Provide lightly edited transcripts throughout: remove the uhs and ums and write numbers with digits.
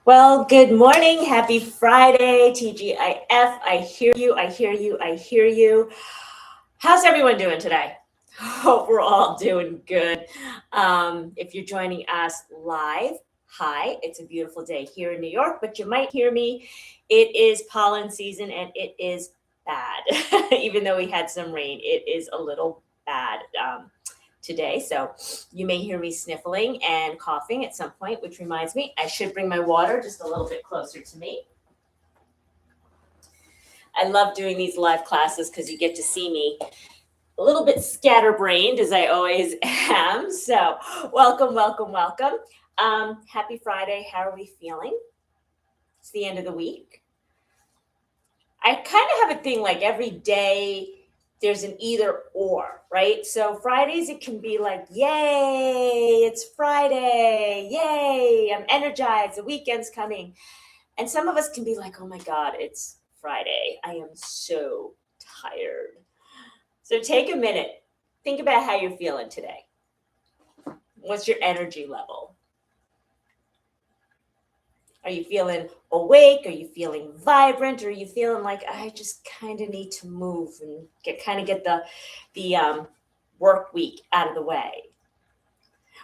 Well, good morning. Happy Friday, TGIF. I hear you. I hear you. I hear you. How's everyone doing today? Hope we're all doing good. If you're joining us live, hi. It's a beautiful day here in New York, but you might hear me. It is pollen season and it is bad. Even though we had some rain, it is a little bad. Today. So you may hear me sniffling and coughing at some point, which reminds me, I should bring my water just a little bit closer to me. I love doing these live classes because you get to see me a little bit scatterbrained as I always am. So welcome, welcome, welcome. Happy Friday. How are we feeling? It's the end of the week. I kind of have a thing like every day there's an either or, right? So Fridays, it can be like, yay, it's Friday. Yay, I'm energized. The weekend's coming. And some of us can be like, oh my God, it's Friday. I am so tired. So take a minute. Think about how you're feeling today. What's your energy level? Are you feeling awake? Are you feeling vibrant? Are you feeling like I just kind of need to move and get the work week out of the way?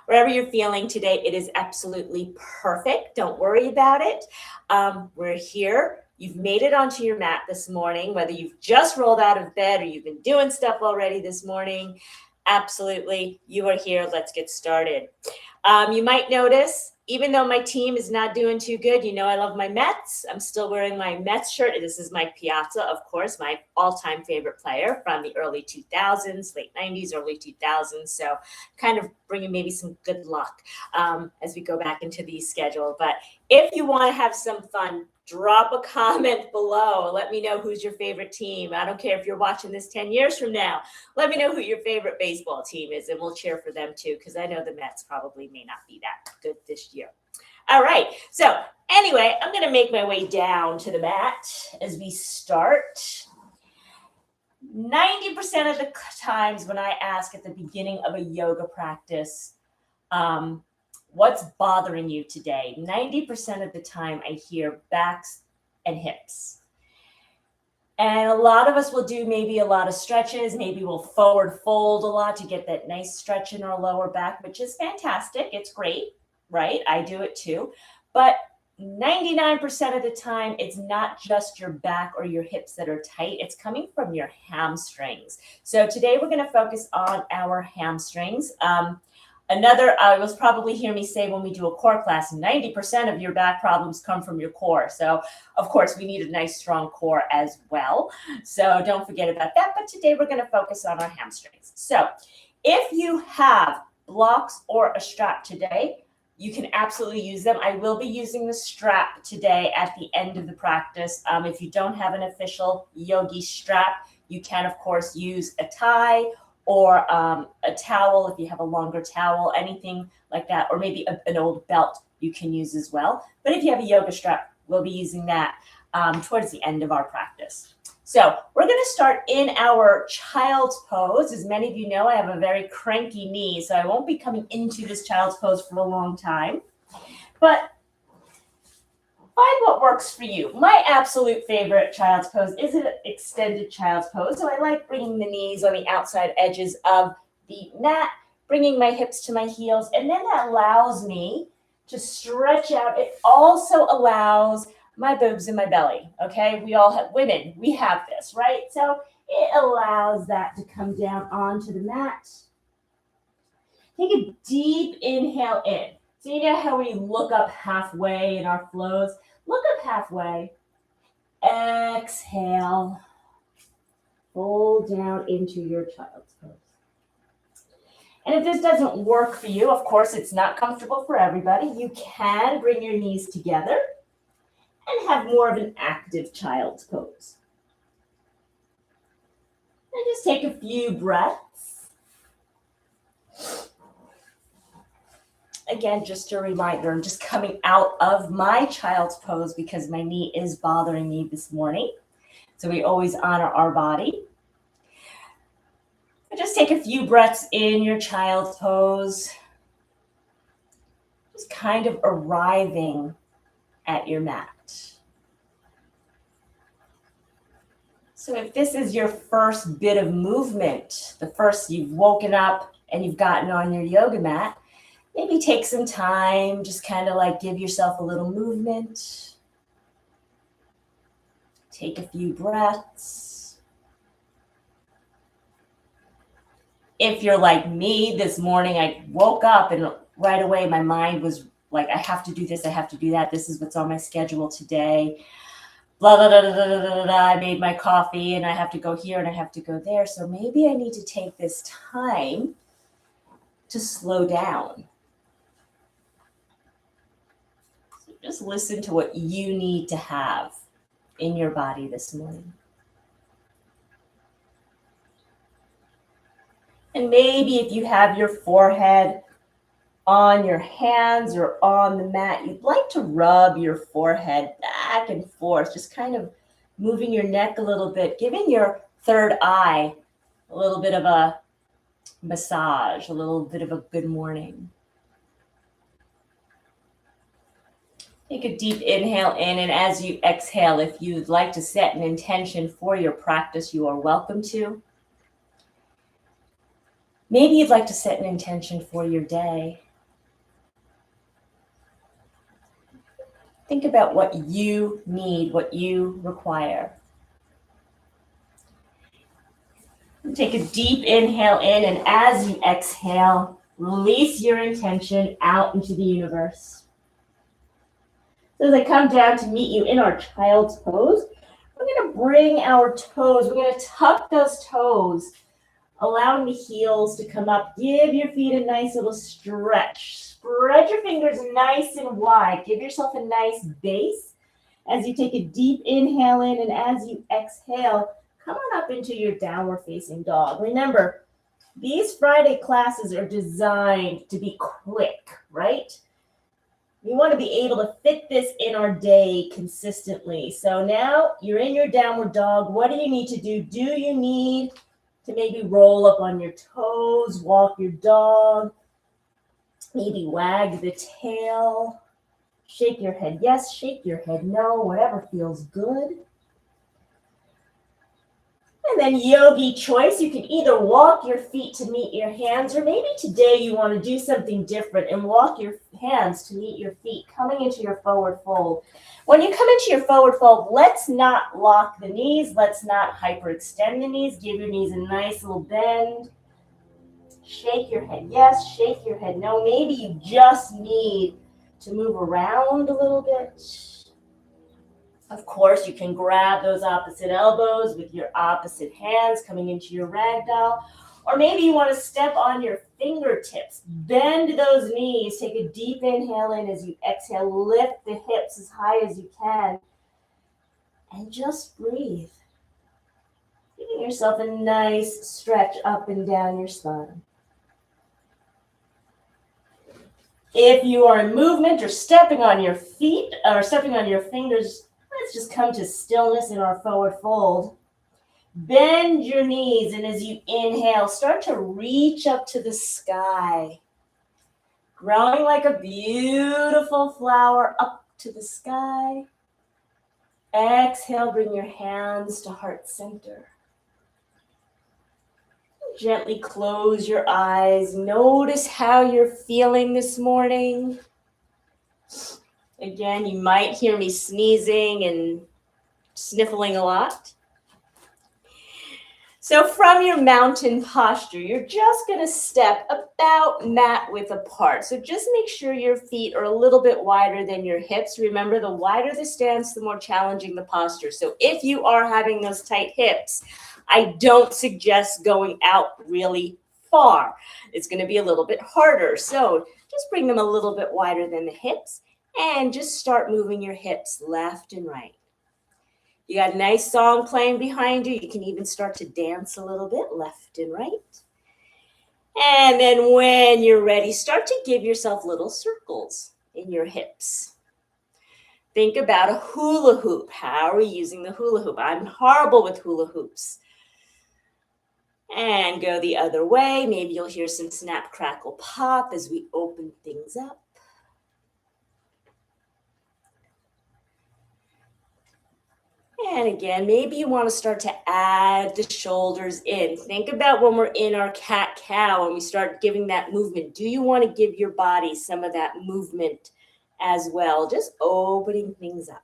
Wherever you're feeling today, it is absolutely perfect. Don't worry about it. We're here. You've made it onto your mat this morning, whether you've just rolled out of bed or you've been doing stuff already this morning. Absolutely, you are here. Let's get started. You might notice, even though my team is not doing too good, you know I love my Mets. I'm still wearing my Mets shirt. This is Mike Piazza, of course, my all-time favorite player from the early 2000s, late 90s, early 2000s. So kind of bringing maybe some good luck as we go back into the schedule. But if you want to have some fun, drop a comment below. Let me know who's your favorite team. I don't care if you're watching this 10 years from now. Let me know who your favorite baseball team is, and we'll cheer for them too, because I know the Mets probably may not be that good this year. All right. So anyway, I'm going to make my way down to the mat as we start. 90% of the times when I ask at the beginning of a yoga practice, what's bothering you today? 90% of the time I hear backs and hips. And a lot of us will do maybe a lot of stretches. Maybe we'll forward fold a lot to get that nice stretch in our lower back, which is fantastic. It's great, right? I do it too. But 99% of the time, it's not just your back or your hips that are tight. It's coming from your hamstrings. So today we're going to focus on our hamstrings. You'll probably hear me say when we do a core class, 90% of your back problems come from your core. So, of course, we need a nice, strong core as well. So don't forget about that. But today we're going to focus on our hamstrings. So if you have blocks or a strap today, you can absolutely use them. I will be using the strap today at the end of the practice. If you don't have an official yogi strap, you can, of course, use a tie or a towel if you have a longer towel, anything like that, or maybe an old belt you can use as well. But if you have a yoga strap, we'll be using that towards the end of our practice. So we're going to start in our child's pose. As many of you know, I have a very cranky knee, so I won't be coming into this child's pose for a long time. But find what works for you. My absolute favorite child's pose is an extended child's pose. So I like bringing the knees on the outside edges of the mat, bringing my hips to my heels, and then that allows me to stretch out. It also allows my boobs and my belly, okay? We all have, women, we have this, right? So it allows that to come down onto the mat. Take a deep inhale in. So you know how we look up halfway in our flows? Look up halfway. Exhale. Fold down into your child's pose. And if this doesn't work for you, of course, it's not comfortable for everybody. You can bring your knees together and have more of an active child's pose. And just take a few breaths. Again, just a reminder, I'm just coming out of my child's pose because my knee is bothering me this morning. So we always honor our body. And just take a few breaths in your child's pose. Just kind of arriving at your mat. So if this is your first bit of movement, the first you've woken up and you've gotten on your yoga mat, maybe take some time, just kind of like give yourself a little movement. Take a few breaths. If you're like me this morning, I woke up and right away my mind was like, I have to do this, I have to do that. This is what's on my schedule today. Blah, blah, blah, blah, blah, blah, blah. I made my coffee and I have to go here and I have to go there. So maybe I need to take this time to slow down. So just listen to what you need to have in your body this morning. And maybe if you have your forehead on your hands or on the mat, you'd like to rub your forehead back and forth, just kind of moving your neck a little bit, giving your third eye a little bit of a massage, a little bit of a good morning. Take a deep inhale in, and as you exhale, if you'd like to set an intention for your practice, you are welcome to. Maybe you'd like to set an intention for your day. Think about what you need, what you require. Take a deep inhale in, and as you exhale, release your intention out into the universe. So as I come down to meet you in our child's pose, we're going to bring our toes, we're going to tuck those toes, allowing the heels to come up. Give your feet a nice little stretch. Spread your fingers nice and wide. Give yourself a nice base as you take a deep inhale in, and as you exhale, come on up into your downward facing dog. Remember, these Friday classes are designed to be quick, right? We want to be able to fit this in our day consistently. So now you're in your downward dog. What do you need to do? Do you need to maybe roll up on your toes, walk your dog, maybe wag the tail, shake your head yes, shake your head no, whatever feels good. And then yogi choice, you can either walk your feet to meet your hands, or maybe today you want to do something different and walk your hands to meet your feet, coming into your forward fold. When you come into your forward fold, let's not lock the knees. Let's not hyperextend the knees. Give your knees a nice little bend. Shake your head yes, shake your head no. Maybe you just need to move around a little bit. Of course, you can grab those opposite elbows with your opposite hands coming into your ragdoll. Or maybe you want to step on your fingertips. Bend those knees. Take a deep inhale in as you exhale. Lift the hips as high as you can. And just breathe. Giving yourself a nice stretch up and down your spine. If you are in movement or stepping on your feet or stepping on your fingers, let's just come to stillness in our forward fold. Bend your knees, and as you inhale, start to reach up to the sky. Growing like a beautiful flower up to the sky. Exhale, bring your hands to heart center. Gently close your eyes. Notice how you're feeling this morning. Again, you might hear me sneezing and sniffling a lot. So from your mountain posture, you're just going to step about mat width apart. So just make sure your feet are a little bit wider than your hips. Remember, the wider the stance, the more challenging the posture. So if you are having those tight hips, I don't suggest going out really far. It's going to be a little bit harder. So just bring them a little bit wider than the hips and just start moving your hips left and right. You got a nice song playing behind you. You can even start to dance a little bit left and right. And then when you're ready, start to give yourself little circles in your hips. Think about a hula hoop. How are we using the hula hoop? I'm horrible with hula hoops. And go the other way. Maybe you'll hear some snap, crackle, pop as we open things up. And again, maybe you want to start to add the shoulders in. Think about when we're in our cat-cow and we start giving that movement. Do you want to give your body some of that movement as well? Just opening things up.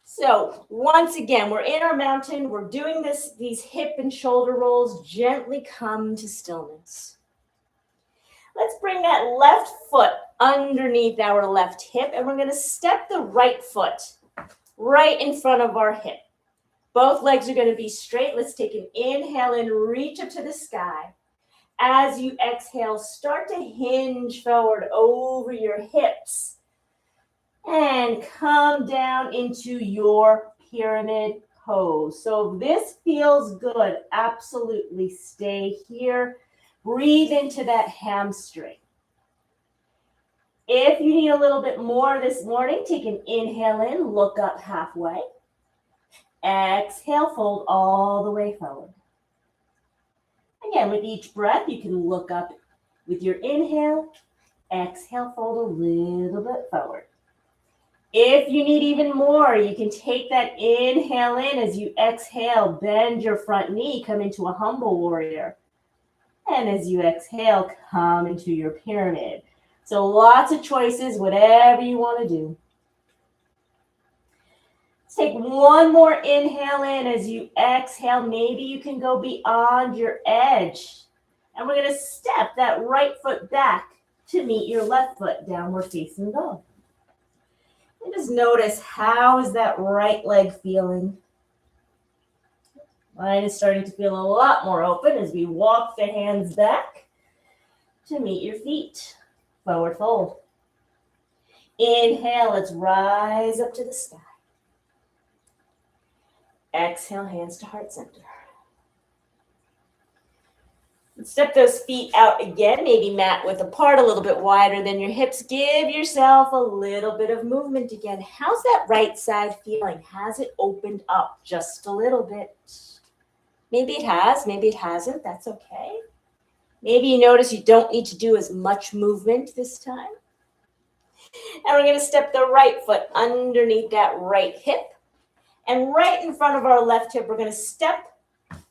So once again, we're in our mountain. We're doing these hip and shoulder rolls. Gently come to stillness. Let's bring that left foot underneath our left hip, and we're going to step the right foot right in front of our hip. Both legs are going to be straight. Let's take an inhale and reach up to the sky. As you exhale, start to hinge forward over your hips and come down into your pyramid pose. So this feels good. Absolutely stay here. Breathe into that hamstring. If you need a little bit more this morning, take an inhale in, look up halfway. Exhale, fold all the way forward. Again, with each breath, you can look up with your inhale. Exhale, fold a little bit forward. If you need even more, you can take that inhale in. As you exhale, bend your front knee, come into a humble warrior. And as you exhale, come into your pyramid. So lots of choices, whatever you want to do. Let's take one more inhale in. As you exhale, maybe you can go beyond your edge. And we're going to step that right foot back to meet your left foot, downward facing dog. And just notice, how is that right leg feeling? Mine is starting to feel a lot more open as we walk the hands back to meet your feet. Forward fold. Inhale, let's rise up to the sky. Exhale, hands to heart center. Step those feet out again, maybe mat width apart, a little bit wider than your hips. Give yourself a little bit of movement again. How's that right side feeling? Has it opened up just a little bit? Maybe it has, maybe it hasn't. That's okay. Maybe you notice you don't need to do as much movement this time. And we're going to step the right foot underneath that right hip. And right in front of our left hip, we're going to step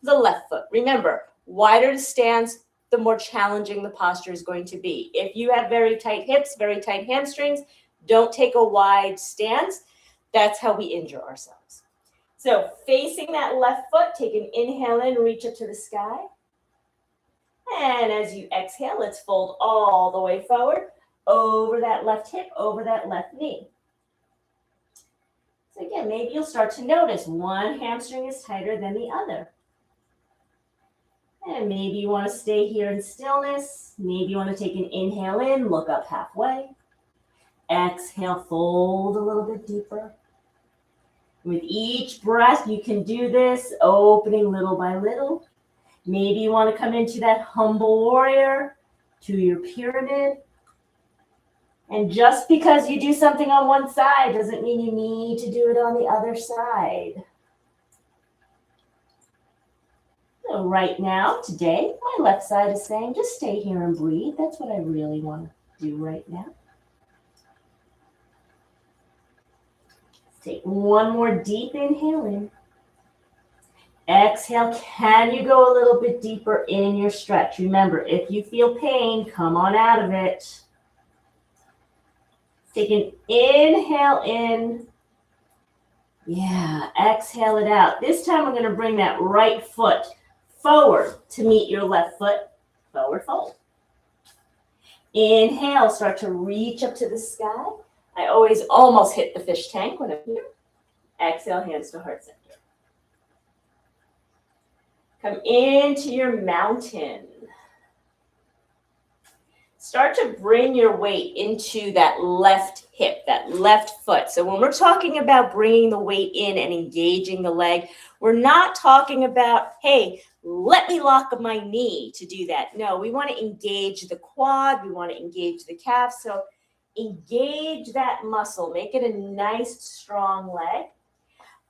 the left foot. Remember, wider the stance, the more challenging the posture is going to be. If you have very tight hips, very tight hamstrings, don't take a wide stance. That's how we injure ourselves. So facing that left foot, take an inhale in, reach up to the sky. And as you exhale, let's fold all the way forward, over that left hip, over that left knee. So again, maybe you'll start to notice one hamstring is tighter than the other. And maybe you want to stay here in stillness. Maybe you want to take an inhale in, look up halfway. Exhale, fold a little bit deeper. With each breath, you can do this, opening little by little. Maybe you want to come into that humble warrior, to your pyramid. And just because you do something on one side doesn't mean you need to do it on the other side. So right now, today, my left side is saying, just stay here and breathe. That's what I really want to do right now. Take one more deep inhale in. Exhale, can you go a little bit deeper in your stretch? Remember, if you feel pain, come on out of it. Take an inhale in. Yeah, exhale it out. This time we're going to bring that right foot forward to meet your left foot. Forward fold. Inhale, start to reach up to the sky. I always almost hit the fish tank when I'm here. Exhale, hands to heart center. Come into your mountain. Start to bring your weight into that left hip, that left foot. So when we're talking about bringing the weight in and engaging the leg, we're not talking about, hey, let me lock my knee to do that. No, we want to engage the quad. We want to engage the calf. So engage that muscle. Make it a nice, strong leg.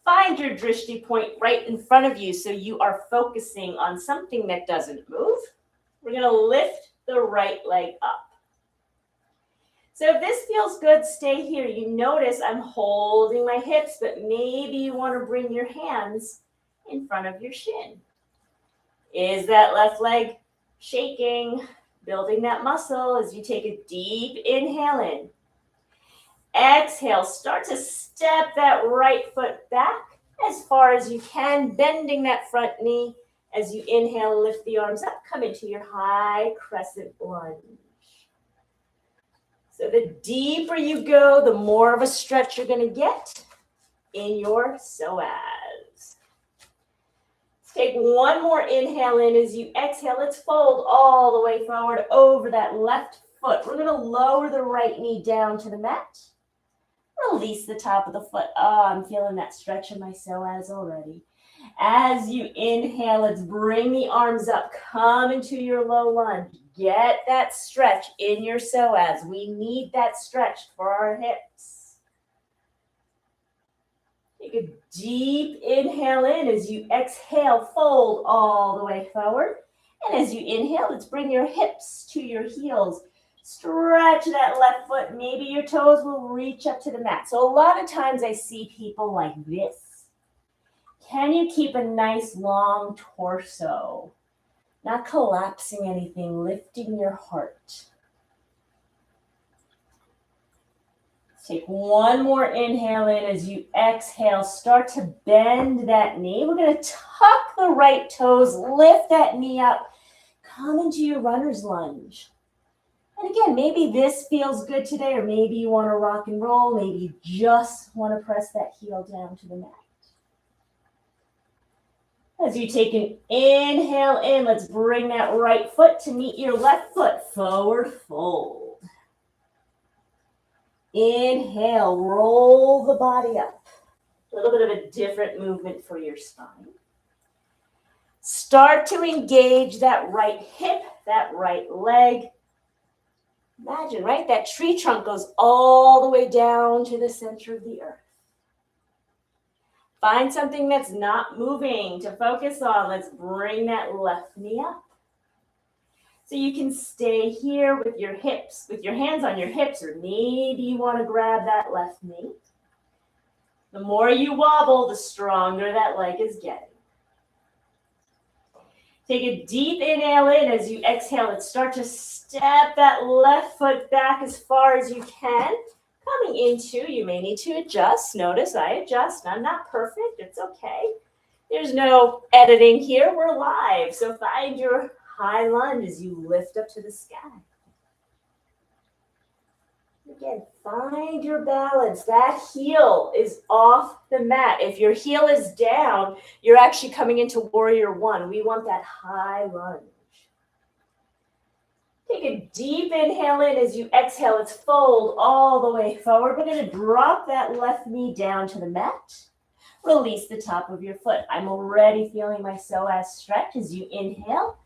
Find your drishti point right in front of you so you are focusing on something that doesn't move. We're going to lift the right leg up. So if this feels good, stay here. You notice I'm holding my hips, but maybe you want to bring your hands in front of your shin. Is that left leg shaking? Building that muscle as you take a deep inhale in. Exhale, start to step that right foot back as far as you can, bending that front knee. As you inhale, lift the arms up, come into your high crescent lunge. So the deeper you go, the more of a stretch you're going to get in your psoas. Take one more inhale in. As you exhale, let's fold all the way forward over that left foot. We're going to lower the right knee down to the mat. Release the top of the foot. Oh, I'm feeling that stretch in my psoas already. As you inhale, let's bring the arms up. Come into your low lunge. Get that stretch in your psoas. We need that stretch for our hips. Take a deep inhale in. As you exhale, fold all the way forward. And as you inhale, let's bring your hips to your heels. Stretch that left foot. Maybe your toes will reach up to the mat. So a lot of times I see people like this. Can you keep a nice long torso? Not collapsing anything, lifting your heart. Take one more inhale in. As you exhale, start to bend that knee. We're going to tuck the right toes, lift that knee up. Come into your runner's lunge. And again, maybe this feels good today, or maybe you want to rock and roll. Maybe you just want to press that heel down to the mat. As you take an inhale in, let's bring that right foot to meet your left foot. Forward fold. Inhale, roll the body up. A little bit of a different movement for your spine. Start to engage that right hip, that right leg. Imagine, right? That tree trunk goes all the way down to the center of the earth. Find something that's not moving to focus on. Let's bring that left knee up. So you can stay here with your hips, with your hands on your hips, or maybe you want to grab that left knee. The more you wobble, the stronger that leg is getting. Take a deep inhale in. As you exhale, let's start to step that left foot back as far as you can. Coming into, you may need to adjust. Notice I adjust. I'm not perfect. It's okay. There's no editing here. We're live. So find your high lunge as you lift up to the sky. Again, find your balance. That heel is off the mat. If your heel is down, you're actually coming into warrior one. We want that high lunge. Take a deep inhale in. As you exhale, let's fold all the way forward. We're going to drop that left knee down to the mat. Release the top of your foot. I'm already feeling my psoas stretch. As you inhale,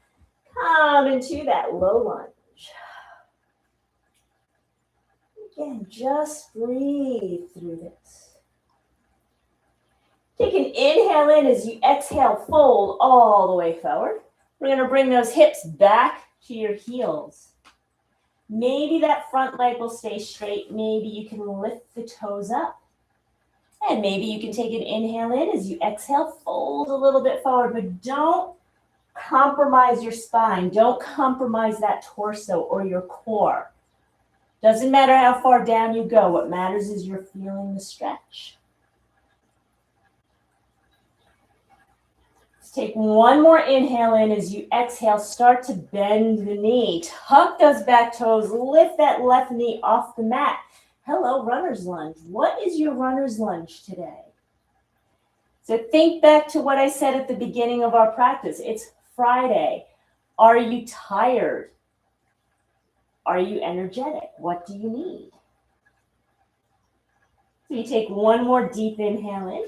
come into that low lunge. Again, just breathe through this. Take an inhale in. As you exhale, fold all the way forward. We're going to bring those hips back to your heels. Maybe that front leg will stay straight. Maybe you can lift the toes up. And maybe you can take an inhale in. As you exhale, fold a little bit forward, but don't compromise your spine. Don't compromise that torso or your core. Doesn't matter how far down you go. What matters is you're feeling the stretch. Let's take one more inhale in. As you exhale, start to bend the knee. Tuck those back toes. Lift that left knee off the mat. Hello, runner's lunge. What is your runner's lunge today? So think back to what I said at the beginning of our practice. It's Friday. Are you tired? Are you energetic? What do you need? So you take one more deep inhale in.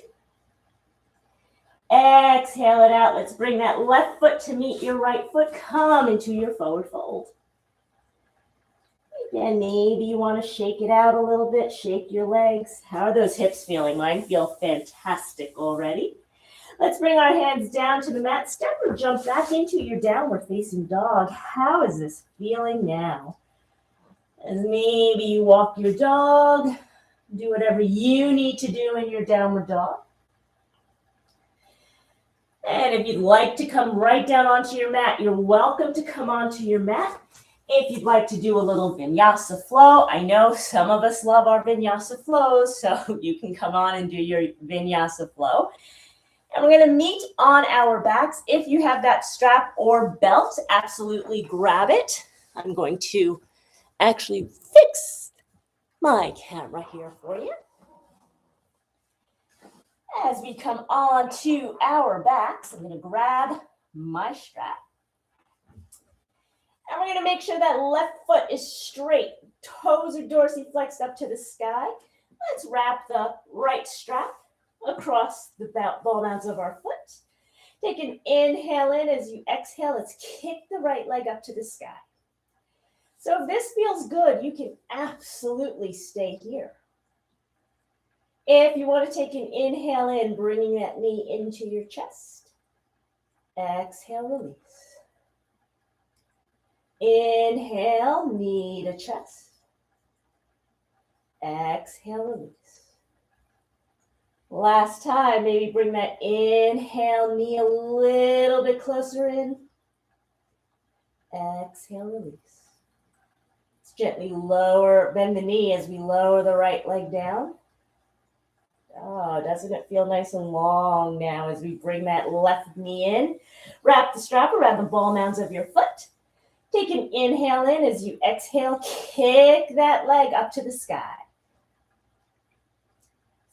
Exhale it out. Let's bring that left foot to meet your right foot. Come into your forward fold. Again, maybe you want to shake it out a little bit. Shake your legs. How are those hips feeling? Mine feel fantastic already. Let's bring our hands down to the mat. Step or jump back into your downward facing dog. How is this feeling now? As maybe you walk your dog, do whatever you need to do in your downward dog. And if you'd like to come right down onto your mat, you're welcome to come onto your mat. If you'd like to do a little vinyasa flow, I know some of us love our vinyasa flows, so you can come on and do your vinyasa flow. And we're going to meet on our backs. If you have that strap or belt, absolutely grab it. I'm going to actually fix my camera here for you. As we come on to our backs, I'm going to grab my strap. And we're going to make sure that left foot is straight. Toes are dorsiflexed up to the sky. Let's wrap the right strap across the ball mounds of our foot. Take an inhale in. As you exhale, let's kick the right leg up to the sky. So if this feels good, you can absolutely stay here. If you want to take an inhale in, bringing that knee into your chest. Exhale, release. Inhale, knee to chest. Exhale, release. Last time, maybe bring that inhale, knee a little bit closer in. Exhale, release. Let's gently lower, bend the knee as we lower the right leg down. Oh, doesn't it feel nice and long now as we bring that left knee in? Wrap the strap around the ball mounds of your foot. Take an inhale in. As you exhale, kick that leg up to the sky.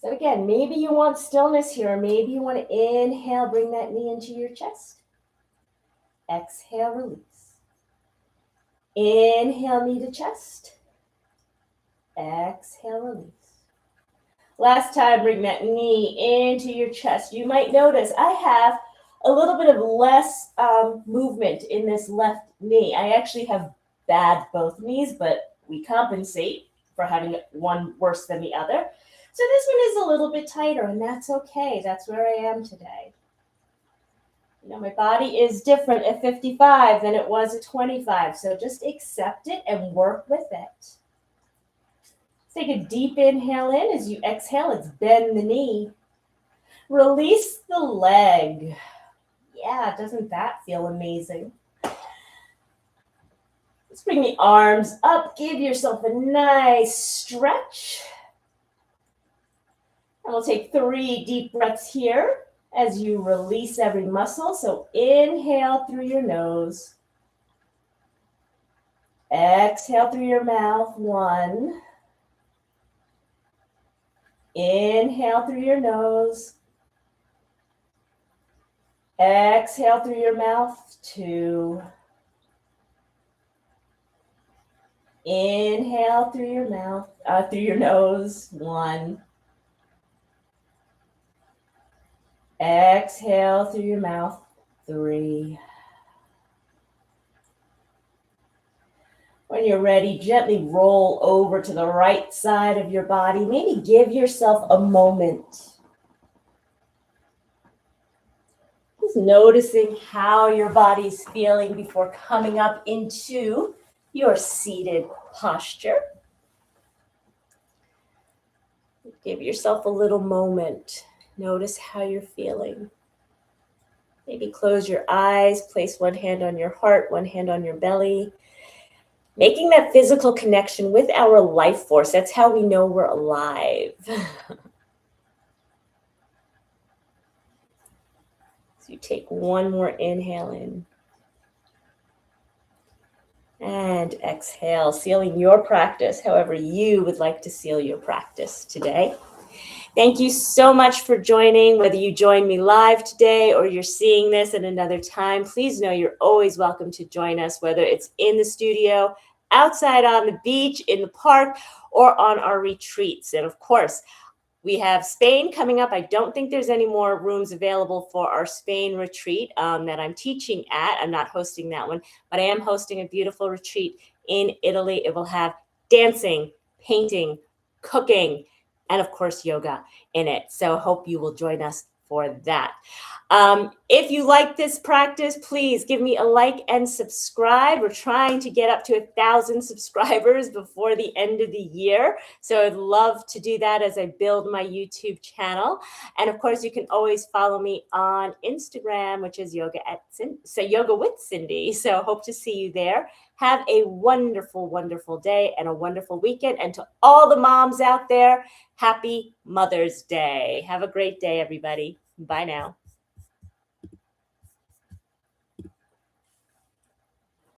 So again, maybe you want stillness here, or maybe you want to inhale, bring that knee into your chest. Exhale, release. Inhale, knee to chest. Exhale, release. Last time, bring that knee into your chest. You might notice I have a little bit of less movement in this left knee. I actually have bad both knees, but we compensate for having one worse than the other. So this one is a little bit tighter, and that's okay. That's where I am today. You know, my body is different at 55 than it was at 25, so just accept it and work with it. Take a deep inhale in. As you exhale, let's bend the knee. Release the leg. Yeah, doesn't that feel amazing? Let's bring the arms up. Give yourself a nice stretch. And we'll take 3 deep breaths here as you release every muscle. So inhale through your nose. Exhale through your mouth. 1. Inhale through your nose. Exhale through your mouth. 2. Inhale through your mouth, through your nose. 1. Exhale through your mouth. 3. When you're ready, gently roll over to the right side of your body. Maybe give yourself a moment. Just noticing how your body's feeling before coming up into your seated posture. Give yourself a little moment. Notice how you're feeling. Maybe close your eyes, place one hand on your heart, one hand on your belly. Making that physical connection with our life force. That's how we know we're alive. So you take one more inhale in. And exhale, sealing your practice however you would like to seal your practice today. Thank you so much for joining. Whether you join me live today or you're seeing this at another time, please know you're always welcome to join us, whether it's in the studio, outside on the beach, in the park, or on our retreats. And of course, we have Spain coming up. I don't think there's any more rooms available for our Spain retreat that I'm teaching at. I'm not hosting that one, but I am hosting a beautiful retreat in Italy. It will have dancing, painting, cooking, and of course, yoga in it. So hope you will join us for that. If you like this practice, please give me a like and subscribe. We're trying to get up to 1,000 subscribers before the end of the year. So I'd love to do that as I build my YouTube channel. And of course, you can always follow me on Instagram, which is Yoga with Cindy. So hope to see you there. Have a wonderful, wonderful day and a wonderful weekend. And to all the moms out there, happy Mother's Day. Have a great day, everybody. Bye now.